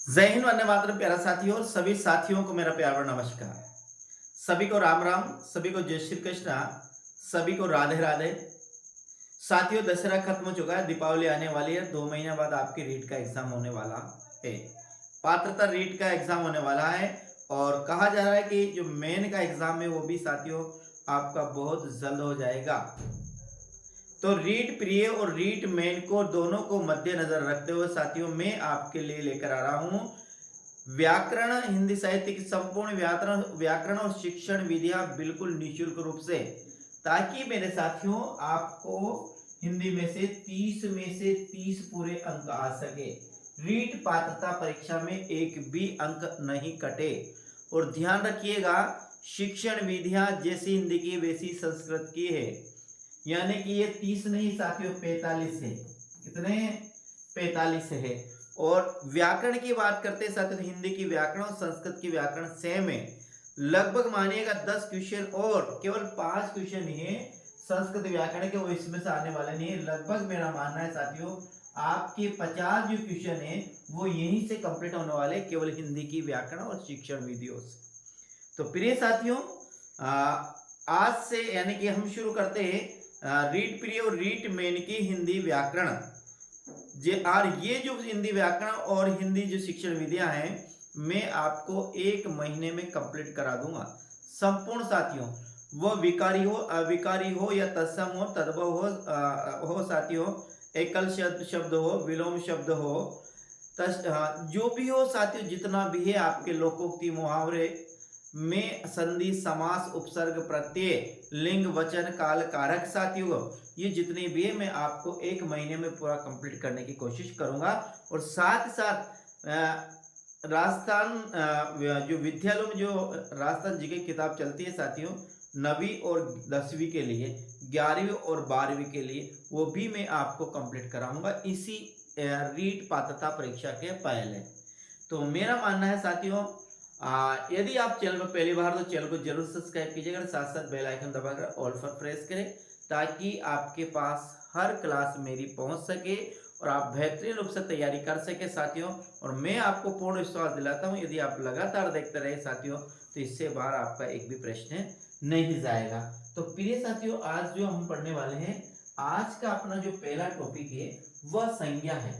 जय हिंद वंदे मातरम प्यारा साथियों और सभी साथियों को मेरा प्यार और नमस्कार। सभी को राम राम, सभी को जय श्री कृष्णा, सभी को राधे राधे। साथियों, दशहरा खत्म हो चुका है, दीपावली आने वाली है। 2 महीने बाद आपकी रीट का एग्जाम होने वाला है। पात्रता रीट का एग्जाम होने वाला है और कहा जा रहा है कि जो मेन का एग्जाम है वो भी साथियों आपका बहुत जल्द हो जाएगा। तो रीट प्रिय और रीट मेन को दोनों को मद्देनजर रखते हुए साथियों मैं आपके लिए लेकर आ रहा हूं व्याकरण, हिंदी साहित्य की संपूर्ण व्याकरण व्याकरण और शिक्षण विधियां बिल्कुल निःशुल्क रूप से, ताकि मेरे साथियों आपको हिंदी में से 30 पूरे अंक आ सके। रीट पात्रता परीक्षा में एक भी अंक नहीं कटे। और ध्यान रखिएगा, शिक्षण विधियां जैसी हिंदी की वैसी संस्कृत की है, यानी कि ये 30 नहीं साथियों 45 है। कितने? 45 है। और व्याकरण की बात करते हैं साथियों, हिंदी की व्याकरण और संस्कृत की व्याकरण सेम है। लगभग मानिएगा 10 क्वेश्चन और केवल 5 क्वेश्चन ही है संस्कृत व्याकरण के, वो इसमें से आने वाले नहीं है। लगभग मेरा मानना है साथियों आपके 50 जो क्वेश्चन है वो यहीं से कंप्लीट होने वाले, केवल हिंदी की व्याकरण और शिक्षण विधियों से। तो प्रिय साथियों, आज से यानी कि हम शुरू करते हैं रीट प्रिय और रीट मेन की हिंदी व्याकरण। ये जो हिंदी व्याकरण और हिंदी जो शिक्षण विधियां हैं मैं आपको 1 महीने में कंप्लीट करा दूंगा संपूर्ण साथियों। वो विकारी हो, अविकारी हो या तत्सम हो, तद्भव हो साथियों, एकल शब्द हो, विलोम शब्द हो, जो भी हो साथियों, जितना भी है आपके लोकोक्ति मुहावरे में संधि समास उपसर्ग प्रत्यय लिंग वचन काल कारक साथियों, ये जितने भी है मैं आपको 1 महीने में पूरा कंप्लीट करने की कोशिश करूंगा। और साथ साथ राजस्थान जो विद्यालयों में जो राजस्थान जी की किताब चलती है साथियों 9वीं और 10वीं के लिए, 11वीं और 12वीं के लिए, वो भी मैं आपको कंप्लीट कराऊंगा इसी रीट पात्रता परीक्षा के पहले। तो मेरा मानना है साथियों, यदि आप चैनल पर पहली बार तो चैनल को जरूर सब्सक्राइब कीजिएगा, साथ साथ बेल आइकन दबाकर ऑल पर प्रेस करें, ताकि आपके पास हर क्लास मेरी पहुंच सके और आप बेहतरीन रूप से तैयारी कर सके साथियों। और मैं आपको पूर्ण विश्वास दिलाता हूं, यदि आप लगातार देखते रहे साथियों तो इससे बाहर आपका एक भी प्रश्न नहीं जाएगा। तो प्रिय साथियों, आज जो हम पढ़ने वाले हैं, आज का अपना जो पहला टॉपिक है वह संज्ञा है।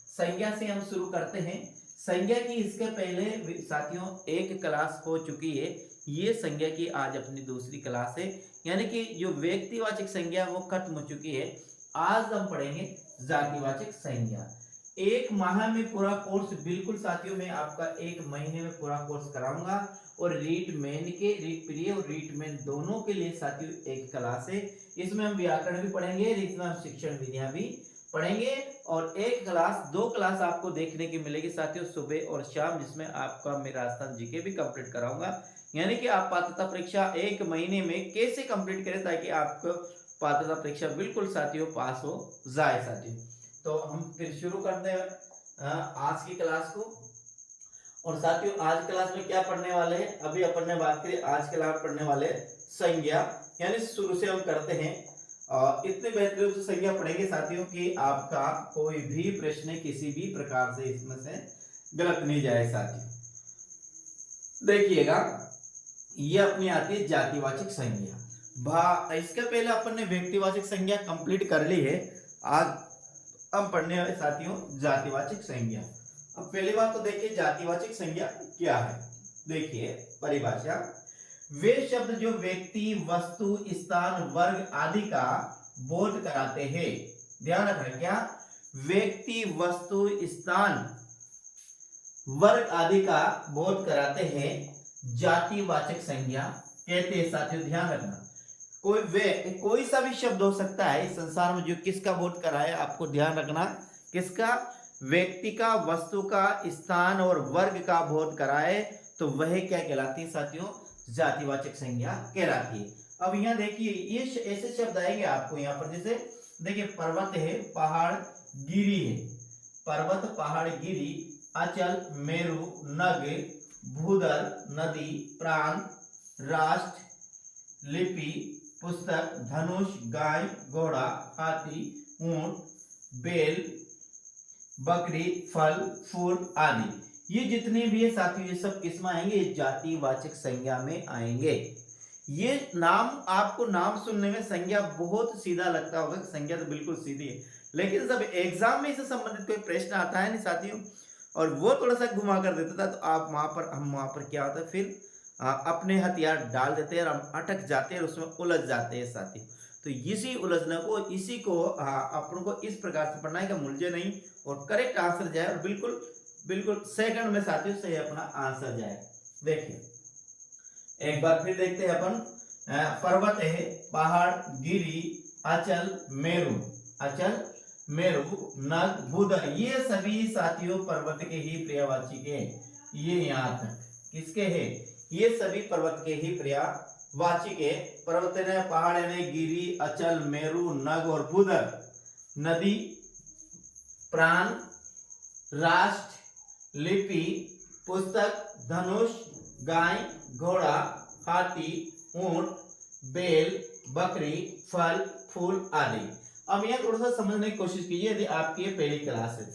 संज्ञा से हम शुरू करते हैं। संज्ञा की इसके पहले साथियों एक क्लास हो चुकी है, ये संज्ञा की आज अपनी दूसरी क्लास है, यानी कि जो व्यक्तिवाचक संज्ञा वो खत्म हो चुकी है। आज हम पढ़ेंगे जातिवाचक संज्ञा। 1 माह में पूरा कोर्स बिल्कुल साथियों मैं आपका 1 महीने में पूरा कोर्स कराऊंगा। और रीट मेन के, रीट प्रिय और रीट मेन दोनों के लिए साथियों एक क्लास है। इसमें हम व्याकरण भी पढ़ेंगे, इसमें हम शिक्षण विधियां भी पढ़ेंगे। और एक क्लास, 2 क्लास आपको देखने की मिलेगी साथियों सुबह और शाम, जिसमें आपका मैं राजस्थान जीके भी कंप्लीट कराऊंगा। यानी कि आप पात्रता परीक्षा 1 महीने में कैसे कंप्लीट करें ताकि आपको पात्रता परीक्षा बिल्कुल साथियों पास हो जाए साथियों। तो हम फिर शुरू करते हैं आज की क्लास को। और साथियों आज क्लास में क्या पढ़ने वाले हैं, अभी अपन ने बात करी, आज क्लास पढ़ने वाले संज्ञा, यानी शुरू से हम करते हैं। इतने बेहतरीन से संज्ञा पढ़ेंगे साथियों कि आपका कोई भी प्रश्न किसी भी प्रकार से इसमें से गलत नहीं जाए साथियों। देखिएगा, ये अपनी आती है जातिवाचक संज्ञा। इसके पहले अपन ने व्यक्तिवाचक संज्ञा कंप्लीट कर ली है। आज हम पढ़ने वाले साथियों जातिवाचक संज्ञा। अब पहली बात तो देखिए जातिवाचक संज्ञा क्या है। देखिए परिभाषा, वे शब्द जो व्यक्ति, वस्तु, स्थान, वर्ग आदि का बोध कराते हैं। ध्यान रखना, क्या? व्यक्ति, वस्तु, स्थान, वर्ग आदि का बोध कराते हैं, जातिवाचक संज्ञा कहते हैं साथियों। ध्यान रखना, कोई सा भी शब्द हो सकता है इस संसार में जो किसका बोध कराए, आपको ध्यान रखना, किसका? व्यक्ति का, वस्तु का, स्थान और वर्ग का बोध कराए तो वह क्या कहलाती है साथियों? जातिवाचक संज्ञा कहलाती है। अब यहाँ देखिए, ये ऐसे शब्द आएंगे आपको यहाँ पर, जैसे देखिए पर्वत है, पहाड़, गिरी है। पर्वत, पहाड़, गिरी, अचल, मेरु, नग, भूदल, नदी, प्रांत, राष्ट्र, लिपि, पुस्तक, धनुष, गाय, घोड़ा, हाथी, ऊंट, बेल, बकरी, फल, फूल आदि। ये जितने भी है साथियों, ये सब किस में आएंगे? जातिवाचक संज्ञा में आएंगे। ये नाम, आपको नाम सुनने में संज्ञा बहुत सीधा लगता होगा, संज्ञा तो बिल्कुल सीधी है, लेकिन जब एग्जाम में इससे संबंधित कोई प्रश्न आता है नहीं साथियों, और वो थोड़ा सा घुमा कर देता था, तो आप वहां पर, हम वहां पर क्या होता है फिर अपने हथियार डाल देते हैं और हम अटक जाते हैं और उसमें उलझ जाते हैं साथियों। तो इसी उलझने को, इसी को अपन को इस प्रकार से पढ़ना है कि मुलझे नहीं और करेक्ट आंसर जाए, और बिल्कुल बिल्कुल सेकंड में साथियों सही अपना आंसर जाए। देखिए एक बार फिर देखते हैं अपन। पर्वत है, पहाड़, गिरी, अचल, मेरु, अचल, मेरु, नग, भूधर, ये सभी साथियों पर्वत के ही पर्यायवाची के, ये यहाँ तक किसके हैं? ये सभी पर्वत के ही पर्यायवाची के। पर्वत ने, पहाड़ ने, गिरी, अचल, मेरु, नग और भूधर, नदी, प्राण, राष्ट्र, लिपि, पुस्तक, धनुष, गाय, घोड़ा, हाथी, ऊंट, बेल, बकरी, फल, फूल आदि। अब यह थोड़ा सा समझने की कोशिश कीजिए, यदि आपकी ये पहली क्लास है।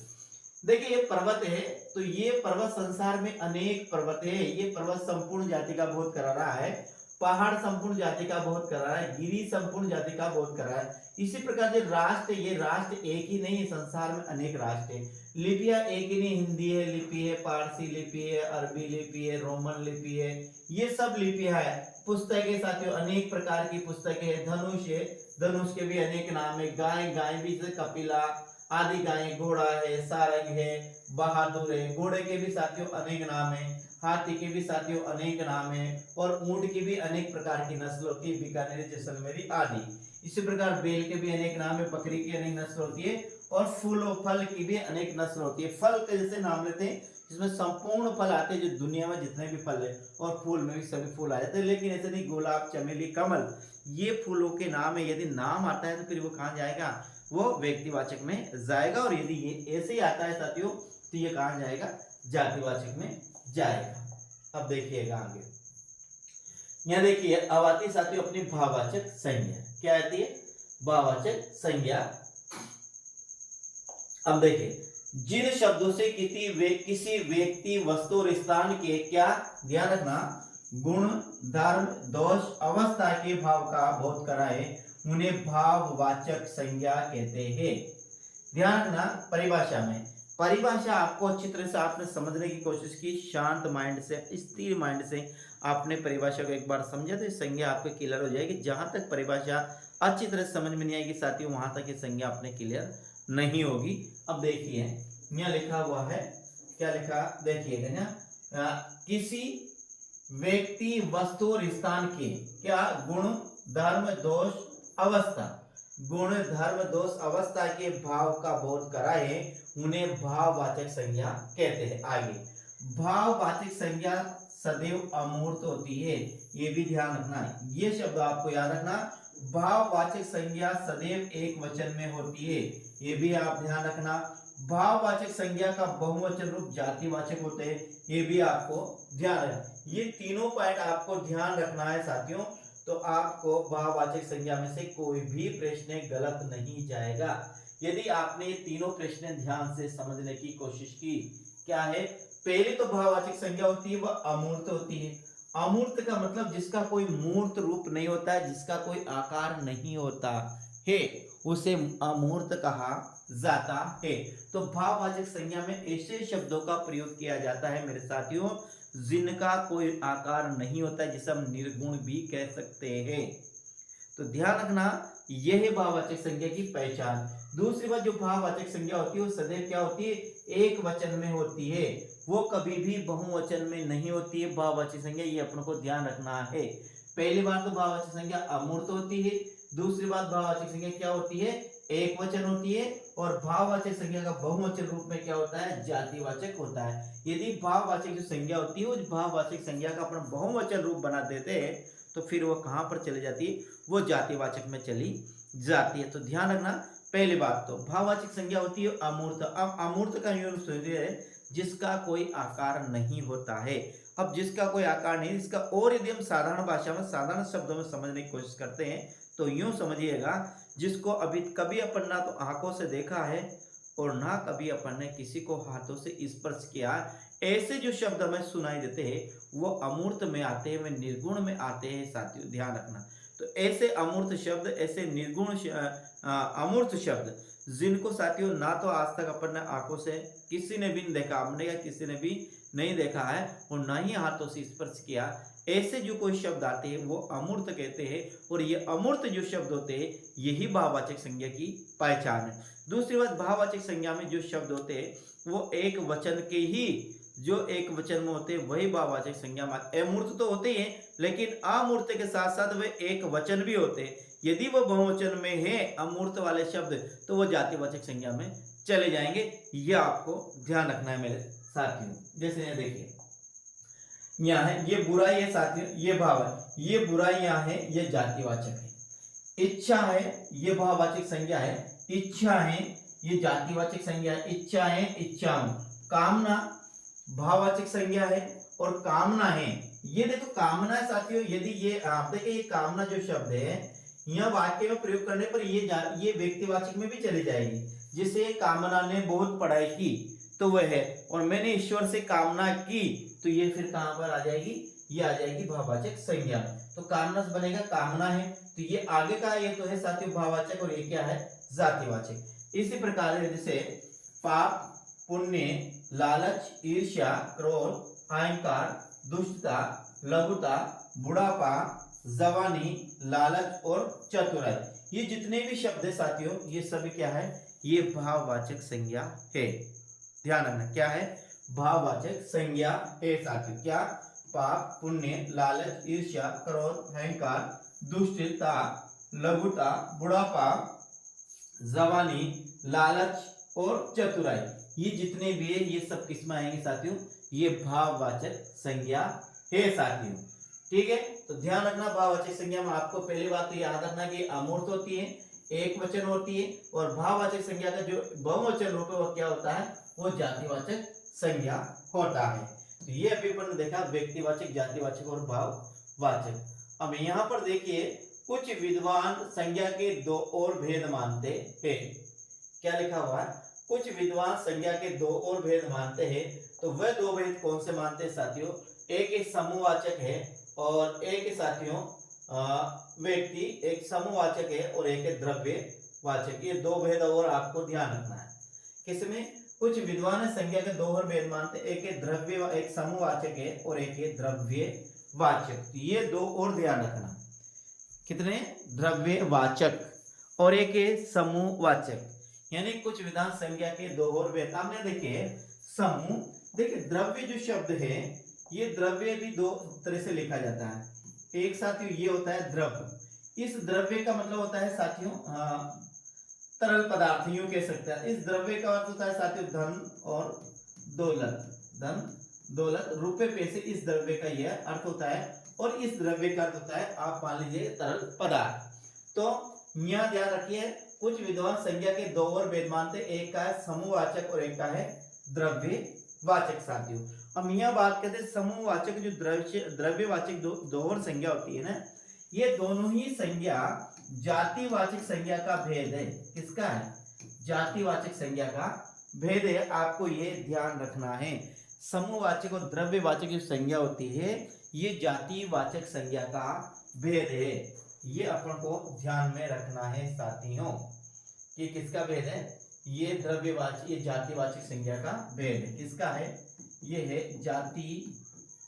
देखिए ये पर्वत है, तो ये पर्वत, संसार में अनेक पर्वत है, ये पर्वत संपूर्ण जाति का बोध करा रहा है, पहाड़ संपूर्ण जाति का बोध कर रहा है, गिरी संपूर्ण जाति का बोध कर रहा है। इसी प्रकार जो राष्ट्र, ये राष्ट्र एक ही नहीं है, संसार में अनेक राष्ट्र है। लिपियां एक ही नहीं, हिंदी है लिपि है, पारसी लिपि है, अरबी लिपि है, रोमन लिपि है, ये सब लिपियां है। पुस्तकें साथियों अनेक प्रकार की पुस्तकें है। धनुष है, धनुष के भी अनेक नाम है। गाय, गाय भी जैसे कपिला आदि गाय, घोड़ा है, सारंग है, बहादुर है, घोड़े के भी साथियों अनेक नाम है, हाथी के भी साथियों अनेक नाम है, और ऊंट की भी अनेक प्रकार की नस्ल होती है, बीकानेरी, जैसलमेरी आदि। इसी प्रकार बैल के भी अनेक नाम है, बकरी की अनेक नस्ल होती है, और फूलों, फल की भी अनेक नस्ल होती है। फल के जैसे नाम लेते हैं, इसमें संपूर्ण फल आते हैं जो दुनिया में जितने भी फल है, और फूल में भी सभी फूल आ जाते हैं, लेकिन ऐसे नहीं, गुलाब, चमेली, कमल, ये फूलों के नाम है। यदि नाम आता है तो फिर वो कहाँ जाएगा? वो व्यक्तिवाचक में जाएगा, और यदि ये ऐसे ही आता है साथियों तो ये कहाँ जाएगा? जातिवाचक में जाएगा। अब देखिएगा आगे, यहाँ देखिए अब आती है साथियों अपनी भाववाचक संज्ञा। क्या आती है? भाववाचक संज्ञा। अब देखिए, जिन शब्दों से किसी व्यक्ति, वस्तु और स्थान के, क्या ध्यान रखना, गुण, धर्म, दोष, अवस्था के भाव का बोध कराए, उन्हें भाववाचक संज्ञा कहते हैं। ध्यान रखना, परिभाषा में, परिभाषा आपको अच्छी तरह से आपने समझने की कोशिश की, शांत माइंड से, स्थिर माइंड से आपने परिभाषा को एक बार समझा तो संज्ञा आपको क्लियर हो जाएगी। जहां तक परिभाषा अच्छी तरह से समझ में नहीं आएगी साथियों, वहां तक ये संज्ञा आपने क्लियर नहीं होगी। अब देखिए यहाँ लिखा हुआ है, क्या लिखा देखिएगा ना, किसी व्यक्ति, वस्तु और स्थान के, क्या, गुण, धर्म, दोष, अवस्था, गुण, धर्म, दोष, अवस्था के भाव का बोध कराए, उन्हें भाववाचक संज्ञा कहते हैं। आगे, भाववाचक संज्ञा सदैव अमूर्त होती है, ये भी ध्यान रखना है, ये शब्द आपको याद रखना। भाववाचक संज्ञा सदैव एक वचन में होती है, ये भी आप ध्यान रखना। भाववाचक संज्ञा का बहुवचन रूप जातिवाचक होते हैं, ये भी आपको ध्यान रखना। ये तीनों पॉइंट आपको ध्यान रखना है साथियों, तो आपको भाववाचक संज्ञा में से कोई भी प्रश्न गलत नहीं जाएगा, यदि आपने ये तीनों प्रश्न ध्यान से समझने की कोशिश की। क्या है? पहले तो भाववाचक संज्ञा होती है वह अमूर्त होती है। अमूर्त का मतलब जिसका कोई मूर्त रूप नहीं होता है, जिसका कोई आकार नहीं होता है, उसे अमूर्त कहा जाता है। तो भाववाचक संज्ञा में ऐसे शब्दों का प्रयोग किया जाता है मेरे साथियों जिनका कोई आकार नहीं होता, जिसे हम निर्गुण भी कह सकते हैं। तो ध्यान रखना, यह है भाववाचक संज्ञा की पहचान। दूसरी बात, जो भाववाचक संज्ञा होती है वो सदैव क्या होती है? एक वचन में होती है, वो कभी भी बहुवचन में नहीं होती है भाववाचक संज्ञा, ये अपन को ध्यान रखना है। पहली बात तो भाववाचक संज्ञा अमूर्त होती है, दूसरी बात भाववाचक संज्ञा क्या होती है? एक वचन होती है, और भाववाचक संज्ञा का बहुवचन रूप में क्या होता है? जातिवाचक होता है। यदि भाववाचक जो संज्ञा होती है उस भाववाचक संज्ञा का अपन बहुवचन रूप बना देते हैं तो फिर वो कहां पर चली जाती है? वो जातिवाचक में चली जाती है। तो ध्यान रखना, पहली बात तो भाववाचक संज्ञा होती है अमूर्त। अब अमूर्त का यूज है जिसका कोई आकार नहीं होता है। अब जिसका कोई आकार नहीं, इसका और यदि हम साधारण भाषा में, साधारण शब्दों में समझने की कोशिश करते हैं तो यूं समझिएगा, जिसको अभी कभी अपन ना तो आंखों से देखा है और ना कभी अपन ने किसी को हाथों से स्पर्श किया। ऐसे जो शब्द हमें सुनाई देते हैं वो अमूर्त में आते हैं, वे निर्गुण में आते हैं साथियों, ध्यान रखना। तो ऐसे अमूर्त शब्द, ऐसे निर्गुण अमूर्त शब्द जिनको साथियों ना तो आज तक अपन ने आंखों से किसी ने भी नहीं देखा, हमने या किसी ने भी नहीं देखा है और ना ही हाथों से स्पर्श किया, ऐसे जो कोई शब्द आते हैं वो अमूर्त कहते हैं। और ये अमूर्त जो शब्द होते हैं यही भाववाचक संज्ञा की पहचान है। दूसरी बात, भाववाचक संज्ञा में जो शब्द होते हैं वो एक वचन के ही, जो एक वचन में होते हैं वही भाववाचक संज्ञा में। अमूर्त तो होते हैं लेकिन अमूर्त के साथ साथ वे एक वचन भी होते हैं। यदि वो बहुवचन में है अमूर्त वाले शब्द तो वो जातिवाचक संज्ञा में चले जाएंगे। यह आपको ध्यान रखना है मेरे साथियों। जैसे यहाँ देखिए, यहाँ है ये बुराई है साथियों, ये भाव है, ये बुराई यहाँ है, ये जातिवाचक है। इच्छा है ये भाववाचक संज्ञा है, इच्छा है ये जातिवाचक संज्ञा है, इच्छा है इच्छाओं। कामना भाववाचक संज्ञा है और कामना है, ये देखो कामना है साथियों। यदि ये आप देखिए ये कामना जो शब्द है यह वाक्य में प्रयोग करने पर ये व्यक्तिवाचक में भी चली जाएगी। जिसे कामना ने बहुत पढ़ाई की तो वह है, और मैंने ईश्वर से कामना की तो ये फिर कहां पर आ जाएगी, ये आ जाएगी भाववाचक संज्ञा। तो कामना से बनेगा कामना है, तो ये आगे का ये तो है साथियों भाववाचक और ये क्या है जातिवाचक। इसी प्रकार जैसे पाप, पुण्य, लालच, ईर्ष्या, क्रोध, अहंकार, दुष्टता, लघुता, बुढ़ापा, जवानी, लालच और चतुराई, ये जितने भी शब्द है साथियों ये सभी क्या है, ये भाववाचक संज्ञा है। ध्यान रखना क्या है, भाववाचक संज्ञा है साथियों। क्या, पाप, पुण्य, लालच, ईर्ष्या, क्रोध, अहंकार, दुष्टता, लघुता, बुढ़ापा, जवानी, लालच और चतुराई, ये जितने भी है ये सब किसमें आएंगे साथियों, ये भाववाचक संज्ञा है साथियों। ठीक है, तो ध्यान रखना भाववाचक संज्ञा में आपको पहली बात तो याद रखना कि अमूर्त होती है, एक वचन होती है, और भाववाचक संज्ञा का जो बहुवचन रूप है वो क्या होता है, वो जातिवाचक संज्ञा होता है। तो ये अभी अपन ने देखा व्यक्तिवाचक, जातिवाचक और भाववाचक। अब यहाँ पर देखिए कुछ विद्वान संज्ञा के दो और भेद मानते हैं। क्या लिखा हुआ है, कुछ विद्वान संज्ञा के दो और भेद मानते हैं। तो वह दो भेद कौन से मानते हैं साथियों, एक समूहवाचक है और एक साथियों व्यक्ति, एक समूहवाचक है और एक द्रव्यवाचक। ये दो भेद और आपको ध्यान रखना है। किसमें, कुछ विद्वान संज्ञा के दो और भेद मानते, एक समूहवाचक है और एक द्रव्यवाचक। ये दो और ध्यान रखना, कितने, द्रव्यवाचक और एक समूहवाचक। यानी कुछ विधान संज्ञा के दो और भेद। आपने देखिए समूह, देखिए द्रव्य जो शब्द है ये द्रव्य भी दो तरह से लिखा जाता है। एक साथियों ये होता है द्रव्य, इस द्रव्य का मतलब होता है साथियों तरल पदार्थ, यूं कह सकते हैं। इस द्रव्य का अर्थ होता है साथियों धन और दौलत, धन दौलत रुपए पैसे, इस द्रव्य का यह अर्थ होता है। और इस द्रव्य का अर्थ होता है आप मान लीजिए तरल पदार्थ। तो यहाँ ध्यान रखिए कुछ विद्वान संज्ञा के दो और भेद मानते, एक का है समूहवाचक और एक का है द्रव्यवाचक साथियों। हम यहाँ बात करते हैं समूहवाचक, जो द्रव्यवाचक दो और संज्ञा होती है ना, ये दोनों ही संज्ञा जातिवाचक संज्ञा का भेद है। किसका है, जातिवाचक संज्ञा का भेद है, आपको ये ध्यान रखना है। समूहवाचक और द्रव्यवाचक जो संज्ञा होती है ये जातिवाचक संज्ञा का भेद है। ये अपन को ध्यान में रखना है साथियों कि किसका भेद है, ये द्रव्यवाचक, ये जातिवाचक संज्ञा का भेद है। किसका है, ये है जातिवाचक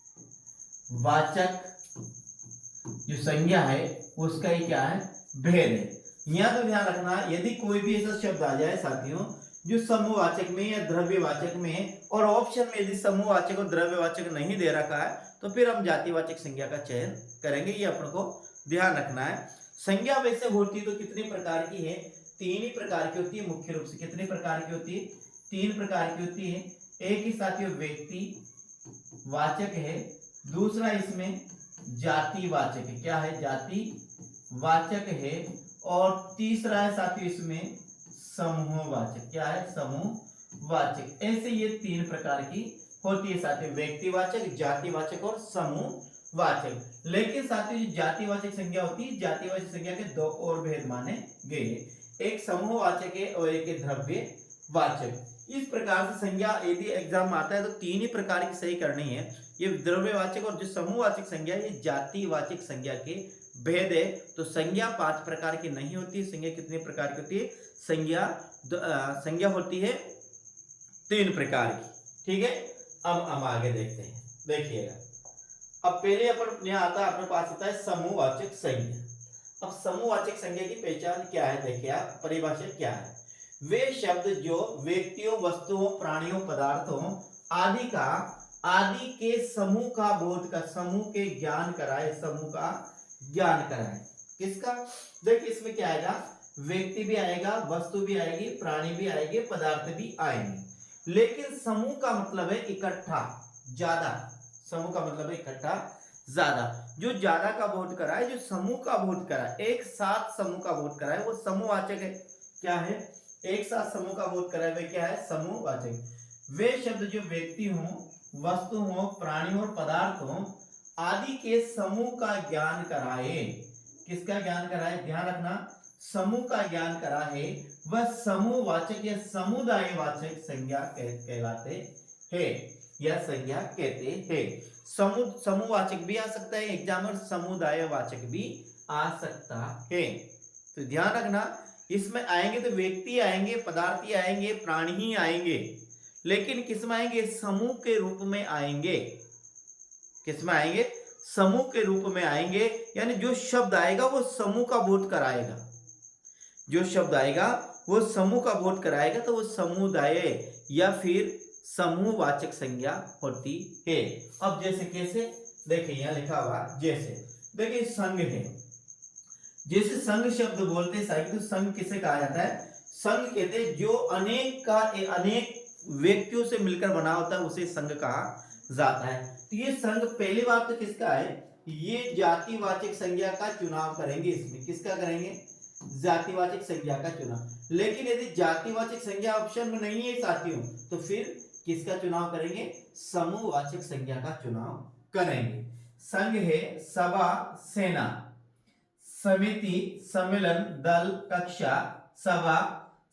जो संज्ञा है उसका ही क्या है, भेद है। यहाँ तो ध्यान रखना यदि कोई भी ऐसा शब्द आ जाए साथियों जो समूहवाचक में या द्रव्यवाचक में, और ऑप्शन में यदि समूहवाचक और द्रव्यवाचक नहीं दे रखा है तो फिर हम जातिवाचक संज्ञा का चयन करेंगे। ये अपन को ध्यान रखना है। संज्ञा वैसे होती तो कितने प्रकार की है, तीन ही प्रकार की होती है मुख्य रूप से। कितने प्रकार की होती है, तीन प्रकार की होती है। एक ही साथियों व्यक्ति वाचक है, दूसरा इसमें जातिवाचक है, क्या है, जातिवाचक है, और तीसरा है साथियों इसमें समूहवाचक, क्या है, समूहवाचक। ऐसे ये तीन प्रकार की होती है साथियों, व्यक्तिवाचक, जातिवाचक और समूहवाचक। लेकिन साथियों जो जातिवाचक संज्ञा होती है, जातिवाचक संज्ञा के दो और भेद माने गए, एक समूहवाचक है और एक द्रव्यवाचक वाचक। इस प्रकार से संज्ञा यदि एग्जाम में आता है तो तीन ही प्रकार की सही करनी है। ये द्रव्यवाचक और जो समूहवाचक संज्ञा, ये जातिवाचक संज्ञा के भेद है। तो संज्ञा 5 प्रकार की नहीं होती। संज्ञा कितने प्रकार की होती है? संज्ञा होती है 3 प्रकार की। ठीक है, अब हम आगे देखते हैं। देखिएगा, अब पहले अपन यहाँ आता है, अपने पास आता है समूहवाचक संज्ञा। अब समूहवाचक संज्ञा की पहचान क्या है? देखिए आप, परिभाषा क्या है? वे शब्द जो व्यक्तियों, वस्तुओं, प्राणियों, पदार्थों आदि के समूह का बोध का, समूह के ज्ञान कराए, समूह का ज्ञान कराए। किसका? देखिए इसमें क्या आएगा? व्यक्ति भी आएगा, वस्तु भी आएगी, प्राणी भी आएंगे, पदार्थ भी आएंगे। लेकिन समूह का मतलब है इकट्ठा, ज्यादा। समूह का मतलब है इकट्ठा, ज्यादा। जो ज्यादा का बोध कराए, जो समूह का बोध कराए, एक साथ समूह का बोध कराए, वो समूहवाचक है। क्या है? एक साथ समूह का बोध कराए वे क्या है? समूहवाचक। वे शब्द जो व्यक्ति हो, वस्तु हो, प्राणी और पदार्थ हो आदि के समूह का ज्ञान कराए। किसका ज्ञान कराए? ध्यान रखना, समूह का ज्ञान कराए, वह समूहवाचक या समुदायवाचक संज्ञा कहलाते हैं या संज्ञा कहते हैं। समूहवाचक भी आ सकता है एग्जाम में, समुदायवाचक भी आ सकता है। तो ध्यान रखना, इसमें आएंगे तो व्यक्ति आएंगे, पदार्थ ही आएंगे, प्राणी ही आएंगे, लेकिन किसमें आएंगे? समूह के रूप में आएंगे। किसमें आएंगे? समूह के रूप में आएंगे। यानी जो शब्द आएगा वो समूह का बोध कराएगा। जो शब्द आएगा वो समूह का बोध कराएगा, तो वो समुदाय या फिर समूहवाचक संज्ञा होती है। अब जैसे कैसे? देखिए यहाँ लिखा हुआ, जैसे देखिए संघ है। जैसे संघ शब्द बोलते हैं, तो संघ किसे कहा जाता है? संघ कहते हैं जो अनेक व्यक्तियों से मिलकर बना होता है, उसे संघ कहा जाता है। तो ये संघ, पहली बात तो किसका है? ये जातिवाचक संज्ञा का चुनाव करेंगे। इसमें किसका करेंगे? जातिवाचक संज्ञा का चुनाव। लेकिन यदि जातिवाचक संज्ञा ऑप्शन में नहीं है साथियों, तो फिर किसका चुनाव करेंगे? समूहवाचक संज्ञा का चुनाव करेंगे। संघ है सभा, सेना, समिति, सम्मेलन, दल, कक्षा, सभा,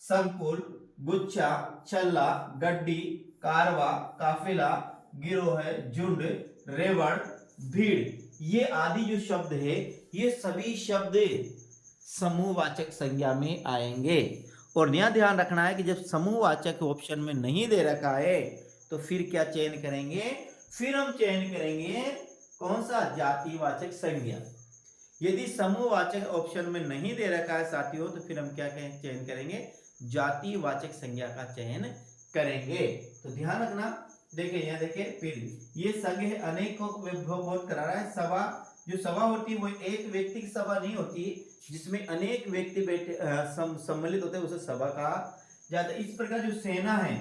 संकुल, गुच्छा, छल्ला, गड्डी, कारवा, काफिला, गिरोह, झुंड, रेवड़, भीड़, ये आदि जो शब्द है, ये सभी शब्द समूहवाचक संज्ञा में आएंगे। और यह ध्यान रखना है कि जब समूहवाचक ऑप्शन में नहीं दे रखा है तो फिर क्या चयन करेंगे? फिर हम चयन करेंगे कौन सा? जातिवाचक संज्ञा। यदि समूहवाचक ऑप्शन में नहीं दे रखा है साथियों, तो फिर हम क्या चयन करेंगे? जातिवाचक संज्ञा का चयन करेंगे। तो ध्यान रखना। देखिए यहाँ देखिए, फिर ये संघ है, अनेकों को बोध करा रहा है। सभा, जो सभा होती है वो एक व्यक्ति की सभा नहीं होती, जिसमें अनेक व्यक्ति बैठे सम्मिलित होते हैं, उसे सभा कहा जाता है। इस प्रकार जो सेना है,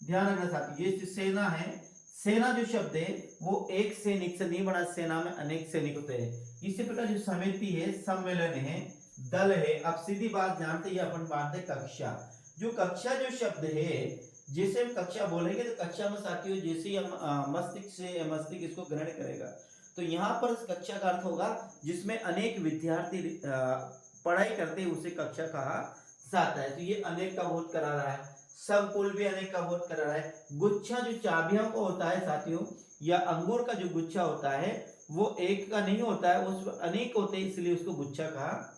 ध्यान रखना साथियों, ये जो सेना है, सेना जो शब्द है वो एक सैनिक से नहीं बना, सेना में अनेक सैनिक होते हैं। इसी प्रकार जो समिति है, सम्मेलन है, दल है। अब सीधी बात जानते हैं, अपन बात है कक्षा। जो कक्षा जो शब्द है, जैसे हम कक्षा बोलेंगे तो कक्षा में साथियों जैसे ही हम मस्तिष्क इसको ग्रहण करेगा, तो यहाँ पर कक्षा का अर्थ होगा जिसमें अनेक विद्यार्थी पढ़ाई करते हैं, उसे कक्षा कहा जाता है। तो ये अनेक का बोध करा रहा है। संकुल भी अनेक का बोध करा रहा है। गुच्छा जो चाबियों को होता है साथियों, या अंगूर का जो गुच्छा होता है वो एक का नहीं होता है, उसमें अनेक होते हैं, इसलिए उसको गुच्छा कहा।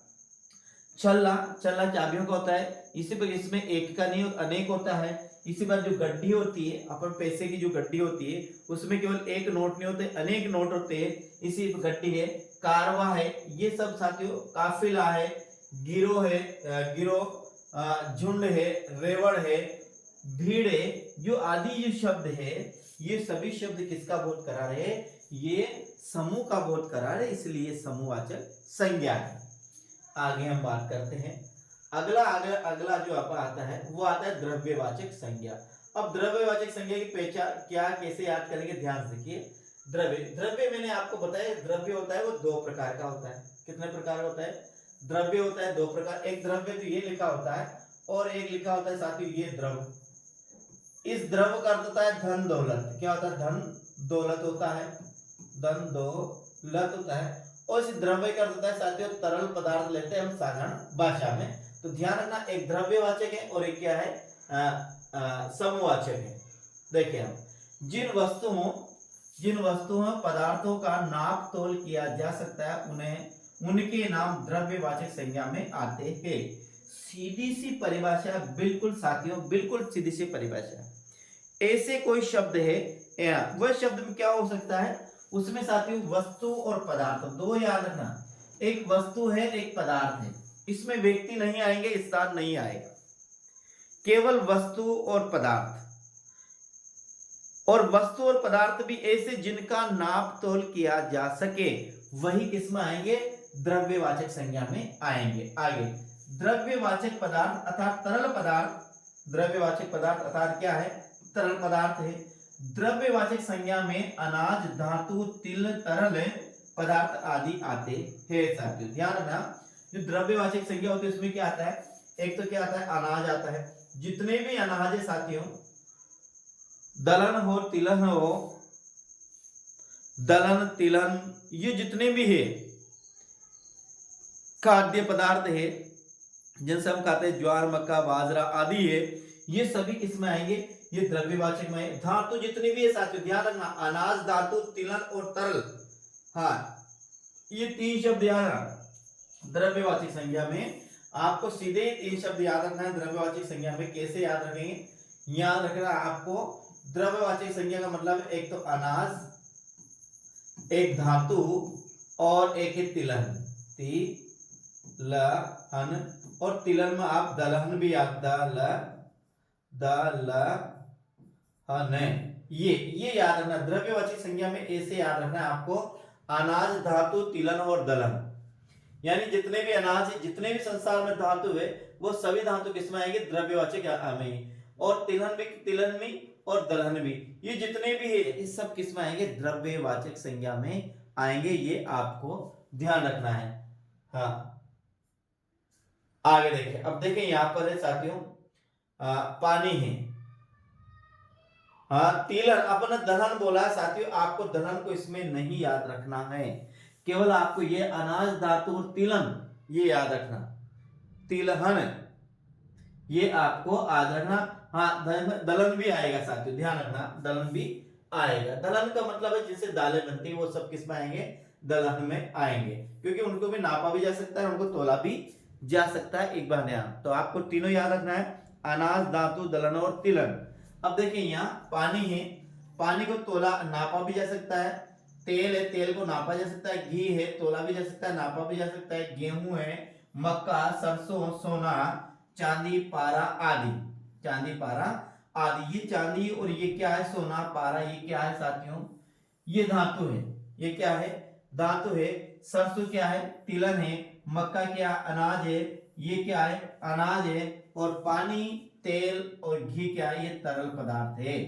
छल्ला चाबियों का होता है, इसी पर इसमें एक का नहीं अनेक होता है। इसी बार जो गड्डी होती है, अपन पैसे की जो गड्डी होती है, उसमें केवल एक नोट नहीं होते, अनेक नोट होते हैं, इसी गड्डी है। कारवा है, ये सब साथियों। काफिला है, गिरोह है, झुंड है, रेवड़ है, भीड़ है। जो आदि जो शब्द है, ये सभी शब्द किसका बोध करा रहे हैं? ये समूह का बोध करा रहे, इसलिए समूहवाचक संज्ञा है। आगे हम बात करते हैं। अगला जो आता है वो आता है द्रव्यवाचक संज्ञा। अब द्रव्यवाचक संज्ञा की पहचान क्या, कैसे याद करेंगे? ध्यान से देखिए। द्रव्य मैंने आपको बताया, द्रव्य होता है वो 2 प्रकार का होता है। कितने प्रकार का होता है? द्रव्य होता है 2 प्रकार। एक द्रव्य तो ये लिखा होता है, और एक लिखा होता है साथियों ये द्रव। इस द्रव का अर्थ होता है धन दौलत। क्या होता है? धन दौलत होता है, धन दौलत होता है। और इस द्रव्य का अर्थ होता है साथियों तरल पदार्थ, लेते हैं हम साधारण भाषा में। तो ध्यान रखना, एक द्रव्यवाचक है और एक क्या है? समूहवाचक है। देखिए हम जिन वस्तुओं पदार्थों का नाप तोल किया जा सकता है उन्हें उनके नाम द्रव्यवाचक संज्ञा में आते हैं। सीधी सी परिभाषा, बिल्कुल साथियों, बिल्कुल सीधी सी परिभाषा। ऐसे कोई शब्द है, वह शब्द में क्या हो सकता है, उसमें साथियों वस्तु और पदार्थ दो याद रखना। एक वस्तु है, एक पदार्थ है। इसमें व्यक्ति नहीं आएंगे, स्थान नहीं आएगा, केवल वस्तु और पदार्थ। और वस्तु और पदार्थ भी ऐसे जिनका नाप तोल किया जा सके, वही किसमें आएंगे, द्रव्यवाचक संज्ञा में आएंगे। आगे द्रव्यवाचक पदार्थ अर्थात तरल पदार्थ, द्रव्यवाचक पदार्थ अर्थात क्या है, तरल पदार्थ है। द्रव्यवाचक संज्ञा में अनाज, धातु, तिल, तरल पदार्थ आदि आते हैं। साथियों ध्यान रखना, जो द्रव्यवाचक संज्ञा होती है उसमें क्या आता है, एक तो क्या आता है, अनाज आता है। जितने भी अनाज है साथियों, दलहन हो, तिलहन हो, दलहन, तिलहन, ये जितने भी है खाद्य पदार्थ है, जिनसे हम खाते हैं, ज्वार, मक्का, बाजरा आदि है, ये सभी किसमें आएंगे, ये द्रव्यवाचक में। धातु जितनी भी है साथियों ध्यान रखना, अनाज, धातु, तिलहन और तरल, हाँ ये तीन शब्द याद द्रव्यवाचक संज्ञा में। आपको सीधे तीन शब्द याद रखना है द्रव्यवाचक संज्ञा में। कैसे याद रखेंगे, याद रखना आपको, द्रव्यवाचक संज्ञा का मतलब एक तो अनाज, एक धातु और एक है तिलहन। तिलहन और तिलहन में आप दलहन भी याद, दलहन, ये याद रखना। द्रव्यवाचक संज्ञा में ऐसे याद रखना है आपको, अनाज, धातु, तिलहन और दलहन। यानी जितने भी अनाज है, जितने भी संसार में धातु है, वो सभी धातु किसमें आएंगे, द्रव्यवाचक में। और तिलहन में और दलहन भी, ये जितने भी है, ये सब किसमें आएंगे, द्रव्यवाचक संज्ञा में आएंगे। ये आपको ध्यान रखना है। हाँ आगे देखें, अब देखें यहां पर है साथियों, पानी है, हाँ तिलहन, अपन दलहन बोला है साथियों, आपको दलहन को इसमें नहीं याद रखना है, केवल आपको ये अनाज, धातु और तिलहन ये याद रखना। तिलहन ये आपको याद रखना। हाँ दलहन भी आएगा साथियों, ध्यान रखना, दलहन भी आएगा। दलहन का मतलब है जिससे दालें बनती है, वो सब किस में आएंगे, दलहन में आएंगे, क्योंकि उनको भी नापा भी जा सकता है, उनको तोला भी जा सकता है। एक बार ध्यान, तो आपको तीनों याद रखना है, अनाज, धातु, दलहन और तिलहन। अब देखिए यहाँ पानी है, पानी को तोला नापा भी जा सकता है। तेल है, तेल को नापा जा सकता है। घी है, तोला भी जा सकता है, नापा भी जा सकता है। गेहूं है, मक्का, सरसों, सोना, चांदी, पारा आदि, चांदी, पारा आदि। ये चांदी और ये क्या है, सोना, पारा, ये क्या है साथियों, ये धातु है। ये क्या है, धातु है। सरसों क्या है, तिलहन है। मक्का क्या, अनाज है। ये क्या है, अनाज है। और पानी, तेल और घी क्या है, ये तरल पदार्थ है।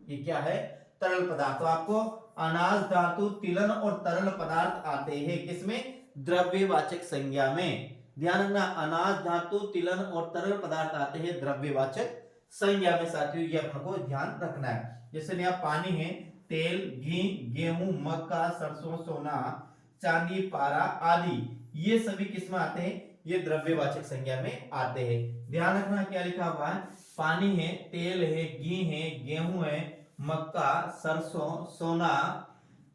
ये क्या है, तरल पदार्थ। तो आपको अनाज, धातु, तिलहन और तरल पदार्थ आते हैं किसमें, द्रव्यवाचक संज्ञा में। ध्यान रखना, अनाज, धातु, तिलहन और तरल पदार्थ आते हैं द्रव्यवाचक संज्ञा में साथियों, ये आपको ध्यान रखना है। जैसे यहाँ पानी है, तेल, घी, गेहूं, मक्का, सरसों, सोना, चांदी, पारा आदि, ये सभी किसमें आते हैं, ये द्रव्यवाचक संज्ञा में आते हैं। ध्यान रखना क्या लिखा हुआ है, पानी है, तेल है, घी है, गेहूं है, मक्का, सरसों, सोना,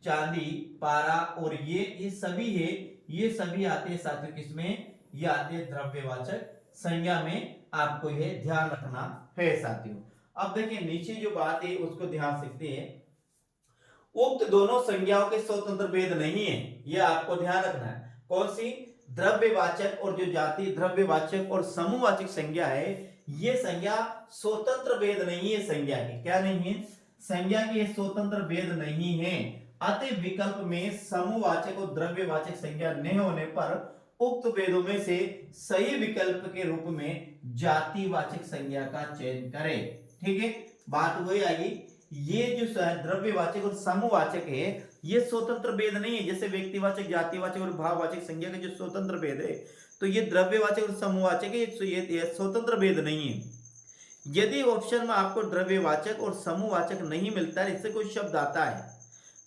चांदी, पारा और ये सभी है, ये सभी आते हैं साथियों किसमें, ये आते हैं द्रव्यवाचक संज्ञा में। आपको ये ध्यान रखना है साथियों। अब देखिए नीचे जो बात है उसको ध्यान सीखते हैं। उक्त दोनों संज्ञाओं के स्वतंत्र भेद नहीं है, यह आपको ध्यान रखना है। कौन सी, द्रव्यवाचक और जो जाति द्रव्यवाचक और समूहवाचक संज्ञा है, ये संज्ञा स्वतंत्र भेद नहीं है। संज्ञा के क्या नहीं है, संज्ञा के स्वतंत्र भेद नहीं है। अतः विकल्प में समूहवाचक और द्रव्यवाचक संज्ञा नहीं होने पर उक्त भेदों में से सही विकल्प के रूप में जातिवाचक संज्ञा का चयन करें। ठीक है, बात वही आएगी। ये जो द्रव्यवाचक और समूहवाचक है, ये स्वतंत्र भेद नहीं है। जैसे व्यक्तिवाचक, जातिवाचक और भाववाचक संज्ञा के जो स्वतंत्र भेद है, तो ये द्रव्यवाचक और समूहवाचक है, ये स्वतंत्र भेद नहीं है। यदि ऑप्शन में आपको द्रव्यवाचक और समूहवाचक नहीं मिलता है, इससे कोई शब्द आता है,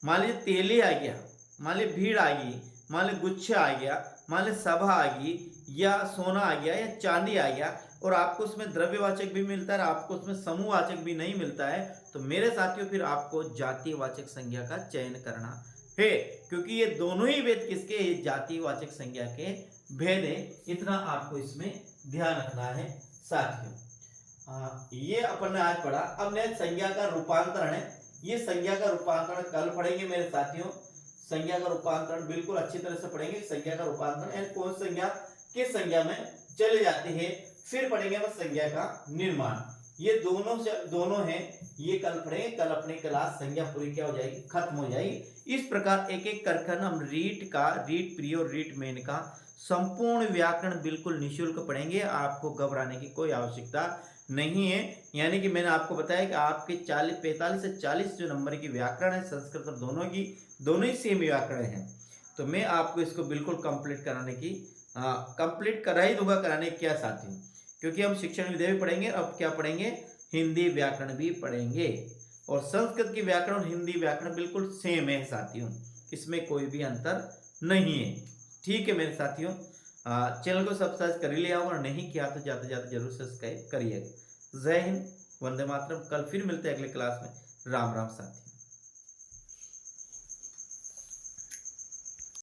मान लीजिए तेली आ गया, मान लीजिए भीड़ आ गई, मान लीजिए गुच्छा आ गया, मान लीजिए सभा आ गई, या सोना आ गया, या चांदी आ गया, और आपको उसमें द्रव्यवाचक भी मिलता है और आपको उसमें समूहवाचक भी नहीं मिलता है, तो मेरे साथियों फिर आपको जातिवाचक संज्ञा का चयन करना है, क्योंकि ये दोनों ही भेद किसके, ये जातिवाचक संज्ञा के भेद है। इतना आपको इसमें ध्यान रखना है साथियों। ये अपन ने आज पढ़ा। अब नेक्स्ट संज्ञा का रूपांतरण है। ये संज्ञा का रूपांतरण कल पढ़ेंगे मेरे साथियों। संज्ञा का रूपांतरण बिल्कुल अच्छी तरह से पढ़ेंगे। संज्ञा का रूपांतरण यानी कौन संज्ञा किस संज्ञा में चले जाती है। फिर पढ़ेंगे हम संज्ञा का निर्माण। ये दोनों हैं, ये कल पढ़ेंगे। कल अपनी क्लास संज्ञा पूरी क्या हो जाएगी, खत्म हो जाएगी। इस प्रकार एक एक कर हम रीट प्री और रीट मेन का संपूर्ण व्याकरण बिल्कुल निःशुल्क पढ़ेंगे। आपको घबराने की कोई आवश्यकता नहीं है। यानी कि मैंने आपको बताया कि आपके 45 से 40 जो नंबर की व्याकरण है संस्कृत और दोनों ही सेम व्याकरण है, तो मैं आपको इसको बिल्कुल कंप्लीट करा ही दूंगा। कराने क्या साथियों, क्योंकि हम शिक्षण विधेय भी पढ़ेंगे। अब क्या पढ़ेंगे, हिंदी व्याकरण भी पढ़ेंगे। और संस्कृत की व्याकरण और हिंदी व्याकरण बिल्कुल सेम है साथियों, इसमें कोई भी अंतर नहीं है। ठीक है मेरे साथियों, चैनल को सब्सक्राइब कर लिया और नहीं किया तो जाते जाते जरूर सब्सक्राइब करिएगा। जय हिंद, वंदे मातरम। कल फिर मिलते हैं अगले क्लास में। राम राम साथियों।